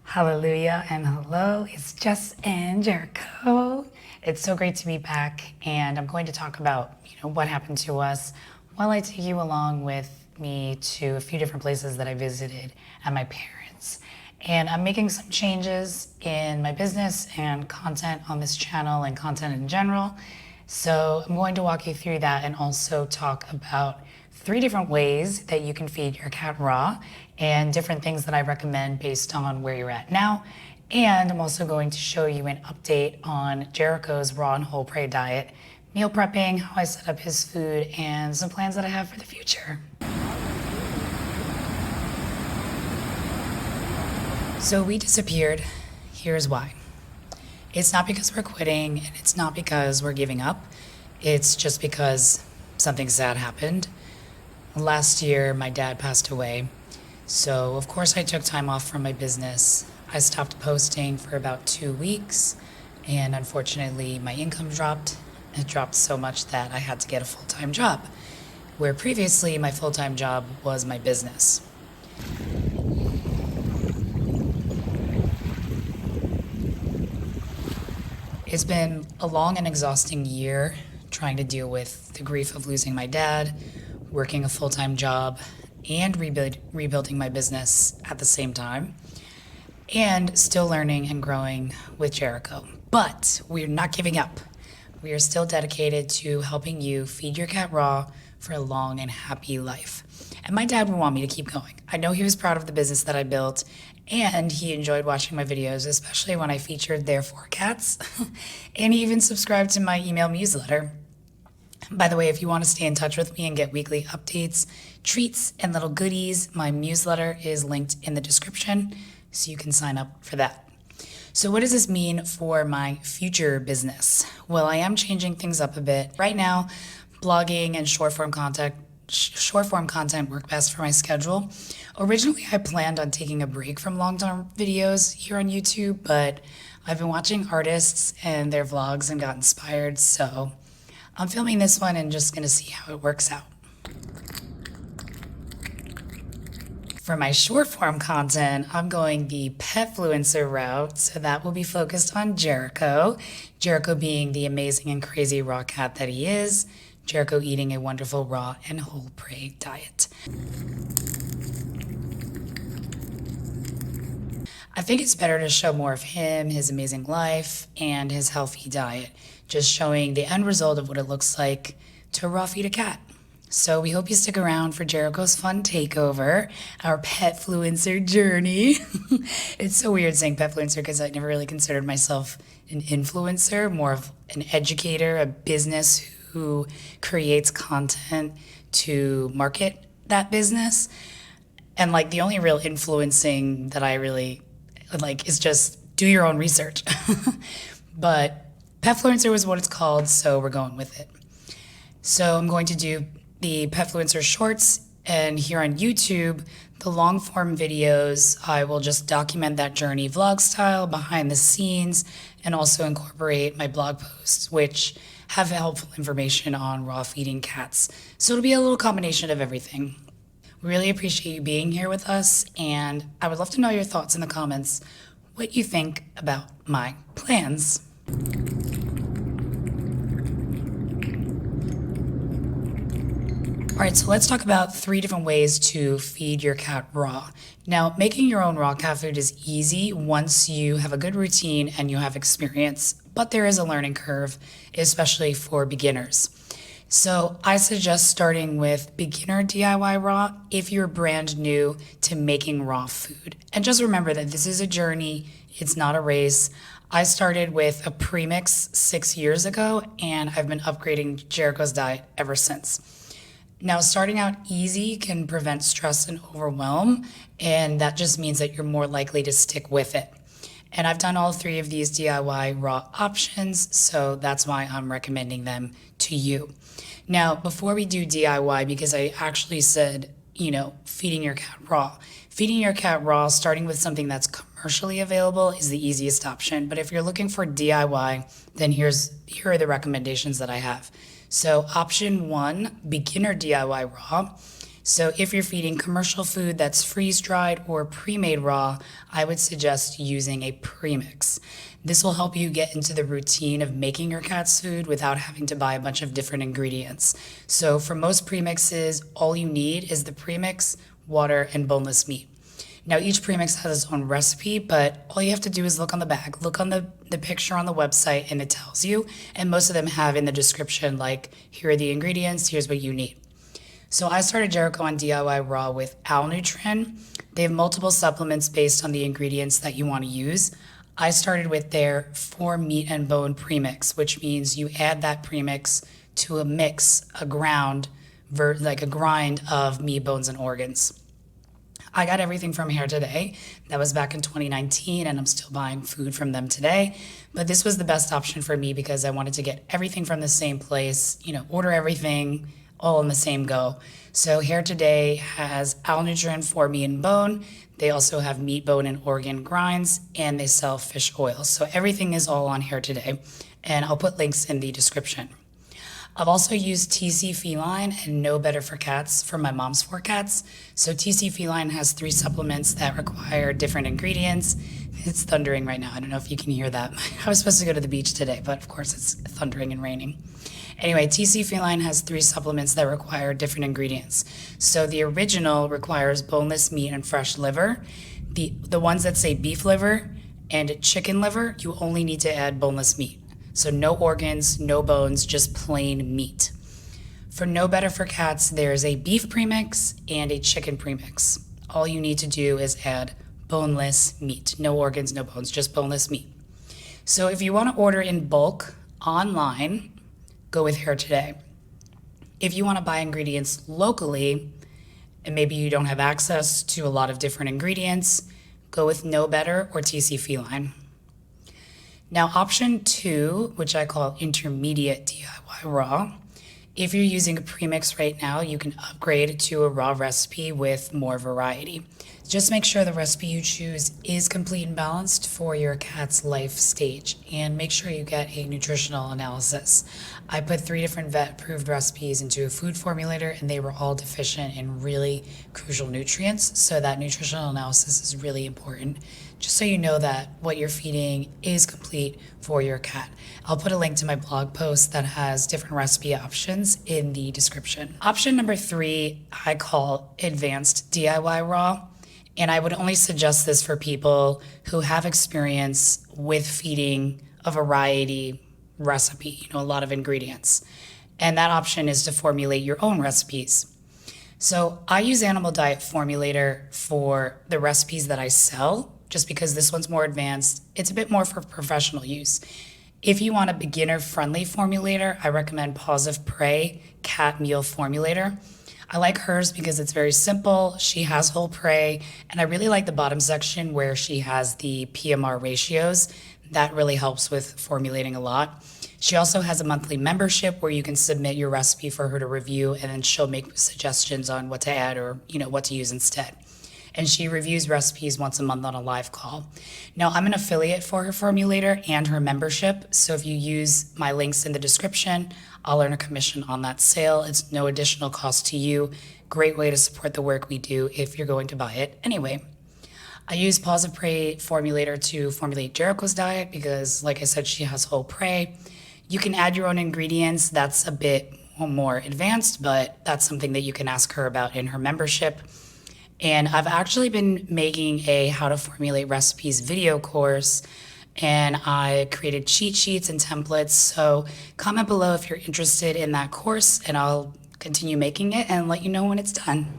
Hallelujah and hello, it's Jess and Jericho. It's so great to be back, and I'm going to talk about what happened to us while I take you along with me to a few different places that I visited at my parents'. And I'm making some changes in my business and content on this channel and content in general. So I'm going to walk you through that and also talk about 3 different ways that you can feed your cat raw and different things that I recommend based on where you're at now. And I'm also going to show you an update on Jericho's raw and whole prey diet, meal prepping, how I set up his food, and some plans that I have for the future. So we disappeared. Here's why. It's not because we're quitting, and it's not because we're giving up. It's just because something sad happened. Last year, my dad passed away. So, of course, I took time off from my business. I stopped posting for about 2 weeks, and unfortunately, my income dropped. It dropped so much that I had to get a full-time job, where previously my full-time job was my business. It's been a long and exhausting year trying to deal with the grief of losing my dad, working a full-time job, and rebuilding my business at the same time, and still learning and growing with Jericho. But we're not giving up. We are still dedicated to helping you feed your cat raw for a long and happy life. And my dad would want me to keep going. I know he was proud of the business that I built, and he enjoyed watching my videos, especially when I featured their 4 cats. And he even subscribed to my email newsletter. By the way, if you want to stay in touch with me and get weekly updates, treats, and little goodies, my newsletter is linked in the description, so you can sign up for that. So what does this mean for my future business? Well, I am changing things up a bit. Right now, blogging and short form content work best for my schedule. Originally, I planned on taking a break from long-term videos here on YouTube, but I've been watching artists and their vlogs and got inspired, so I'm filming this one and just gonna see how it works out. For my short form content, I'm going the petfluencer route, so that will be focused on Jericho. Jericho being the amazing and crazy raw cat that he is. Jericho eating a wonderful raw and whole prey diet. I think it's better to show more of him, his amazing life, and his healthy diet, just showing the end result of what it looks like to raw feed a cat. So we hope you stick around for Jericho's fun takeover, our petfluencer journey. It's so weird saying petfluencer because I never really considered myself an influencer, more of an educator, a business who creates content to market that business. And like the only real influencing that I really like is just do your own research. But petfluencer was what it's called, so we're going with it. So I'm going to do the petfluencer shorts, and here on YouTube, the long form videos, I will just document that journey vlog style, behind the scenes, and also incorporate my blog posts, which have helpful information on raw feeding cats. So it'll be a little combination of everything. We really appreciate you being here with us, and I would love to know your thoughts in the comments, what you think about my plans. All right, so let's talk about 3 different ways to feed your cat raw. Now, making your own raw cat food is easy once you have a good routine and you have experience, but there is a learning curve, especially for beginners. So I suggest starting with beginner DIY raw if you're brand new to making raw food. And just remember that this is a journey, it's not a race. I started with a premix 6 years ago, and I've been upgrading Jericho's diet ever since. Now, starting out easy can prevent stress and overwhelm, and that just means that you're more likely to stick with it. And I've done all 3 of these DIY raw options, so that's why I'm recommending them to you. Now, before we do DIY, because I actually said, feeding your cat raw. Feeding your cat raw, starting with something that's commercially available, is the easiest option. But if you're looking for DIY, then here are the recommendations that I have. So option 1, beginner DIY raw. So if you're feeding commercial food that's freeze-dried or pre-made raw, I would suggest using a premix. This will help you get into the routine of making your cat's food without having to buy a bunch of different ingredients. So for most premixes, all you need is the premix, water, and boneless meat. Now each premix has its own recipe, but all you have to do is look on the back, look on the picture on the website, and it tells you. And most of them have in the description, like, here are the ingredients, here's what you need. So I started Jericho on DIY Raw with 𝐤𝐿. They have multiple supplements based on the ingredients that you want to use. I started with their 4 meat and bone premix, which means you add that premix to a mix, a grind of meat, bones, and organs. I got everything from Here Today. That was back in 2019, and I'm still buying food from them today. But this was the best option for me because I wanted to get everything from the same place, order everything all in the same go. So Here Today has 𝐿 for meat and bone. They also have meat, bone, and organ grinds, and they sell fish oil. So everything is all on Here Today, and I'll put links in the description. I've also used TC Feline and No Better for Cats for my mom's 4 cats. So TC Feline has 3 supplements that require different ingredients. It's thundering right now. I don't know if you can hear that. I was supposed to go to the beach today, but of course it's thundering and raining. Anyway, TC Feline has 3 supplements that require different ingredients. So the original requires boneless meat and fresh liver. The ones that say beef liver and chicken liver, you only need to add boneless meat. So no organs, no bones, just plain meat. For No Better for Cats, there's a beef premix and a chicken premix. All you need to do is add boneless meat. No organs, no bones, just boneless meat. So if you want to order in bulk online, go with Here Today. If you want to buy ingredients locally, and maybe you don't have access to a lot of different ingredients, go with No Better or TC Feline. Now, option 2, which I call intermediate DIY raw, if you're using a premix right now, you can upgrade to a raw recipe with more variety. Just make sure the recipe you choose is complete and balanced for your cat's life stage, and make sure you get a nutritional analysis. I put 3 different vet-approved recipes into a food formulator, and they were all deficient in really crucial nutrients, so that nutritional analysis is really important, just so you know that what you're feeding is complete for your cat. I'll put a link to my blog post that has different recipe options in the description. Option number 3, I call advanced DIY raw. And I would only suggest this for people who have experience with feeding a variety recipe, a lot of ingredients. And that option is to formulate your own recipes. So I use Animal Diet Formulator for the recipes that I sell, just because this one's more advanced. It's a bit more for professional use. If you want a beginner-friendly formulator, I recommend Paws of Prey Cat Meal Formulator. I like hers because it's very simple. She has whole prey, and I really like the bottom section where she has the PMR ratios. That really helps with formulating a lot. She also has a monthly membership where you can submit your recipe for her to review, and then she'll make suggestions on what to add or what to use instead. And she reviews recipes once a month on a live call. Now, I'm an affiliate for her formulator and her membership, so if you use my links in the description, I'll earn a commission on that sale. It's no additional cost to you. Great way to support the work we do if you're going to buy it anyway. I use Paws of Prey formulator to formulate Jericho's diet because, like I said, she has whole prey. You can add your own ingredients. That's a bit more advanced, but that's something that you can ask her about in her membership. And I've actually been making a how to formulate recipes video course, and I created cheat sheets and templates. So comment below if you're interested in that course, and I'll continue making it and let you know when it's done.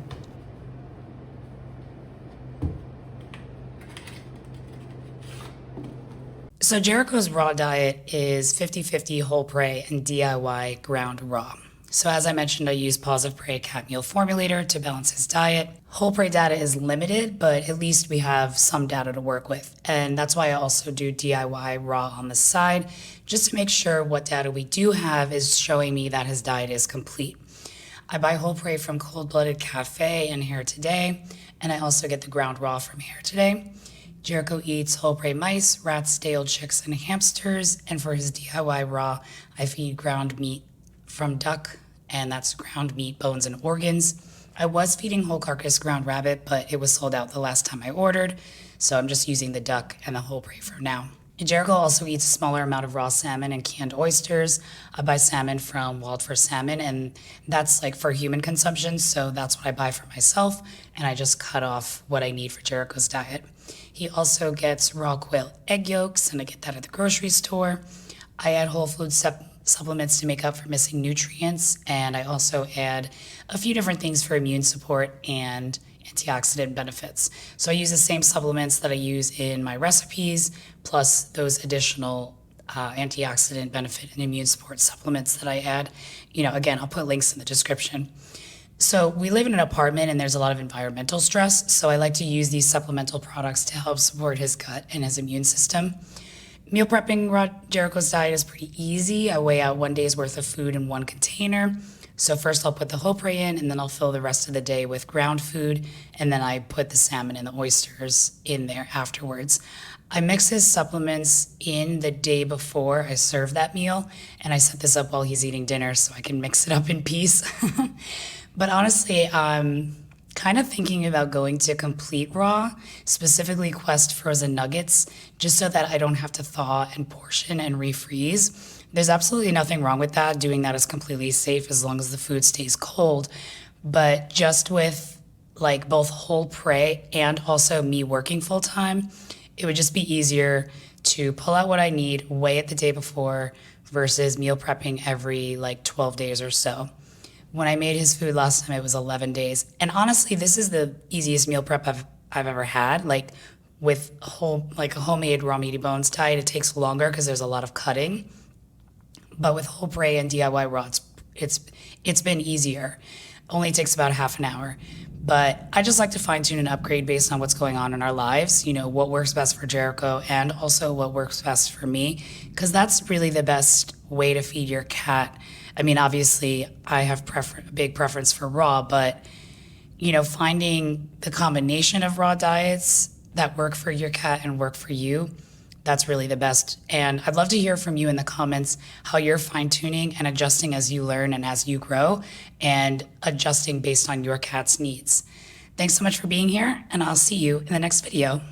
So Jericho's raw diet is 50-50 whole prey and DIY ground raw. So as I mentioned, I use Paws of Prey Cat Meal Formulator to balance his diet. Whole prey data is limited, but at least we have some data to work with. And that's why I also do DIY raw on the side, just to make sure what data we do have is showing me that his diet is complete. I buy whole prey from Cold Blooded Cafe and Here Today, and I also get the ground raw from Here Today. Jericho eats whole prey mice, rats, day-old chicks, and hamsters, and for his DIY raw, I feed ground meat from duck, and that's ground meat, bones, and organs. I was feeding whole carcass ground rabbit, but it was sold out the last time I ordered, so I'm just using the duck and the whole prey for now. Jericho also eats a smaller amount of raw salmon and canned oysters. I buy salmon from Wild for Salmon, and that's like for human consumption, so that's what I buy for myself, and I just cut off what I need for Jericho's diet. He also gets raw quail egg yolks, and I get that at the grocery store. I add whole food supplements to make up for missing nutrients, and I also add a few different things for immune support and antioxidant benefits. So I use the same supplements that I use in my recipes, plus those additional antioxidant benefit and immune support supplements that I add. Again, I'll put links in the description. So we live in an apartment and there's a lot of environmental stress, so I like to use these supplemental products to help support his gut and his immune system. Meal prepping Jericho's diet is pretty easy. I weigh out 1 day's worth of food in one container. So first I'll put the whole prey in, and then I'll fill the rest of the day with ground food, and then I put the salmon and the oysters in there afterwards. I mix his supplements in the day before I serve that meal, and I set this up while he's eating dinner so I can mix it up in peace. But honestly, I'm kind of thinking about going to complete raw, specifically Quest frozen nuggets, just so that I don't have to thaw and portion and refreeze. There's absolutely nothing wrong with that. Doing that is completely safe as long as the food stays cold. But just with like both whole prey and also me working full time, it would just be easier to pull out what I need, weigh it the day before versus meal prepping every like 12 days or so. When I made his food last time, it was 11 days. And honestly, this is the easiest meal prep I've ever had. Like with a homemade raw meaty bones diet, it takes longer because there's a lot of cutting. But with whole prey and DIY raw, it's been easier. Only takes about half an hour. But I just like to fine tune and upgrade based on what's going on in our lives, what works best for Jericho and also what works best for me, because that's really the best way to feed your cat. I mean, obviously I have a big preference for raw, but finding the combination of raw diets that work for your cat and work for you, that's really the best. And I'd love to hear from you in the comments how you're fine-tuning and adjusting as you learn and as you grow, and adjusting based on your cat's needs. Thanks so much for being here, and I'll see you in the next video.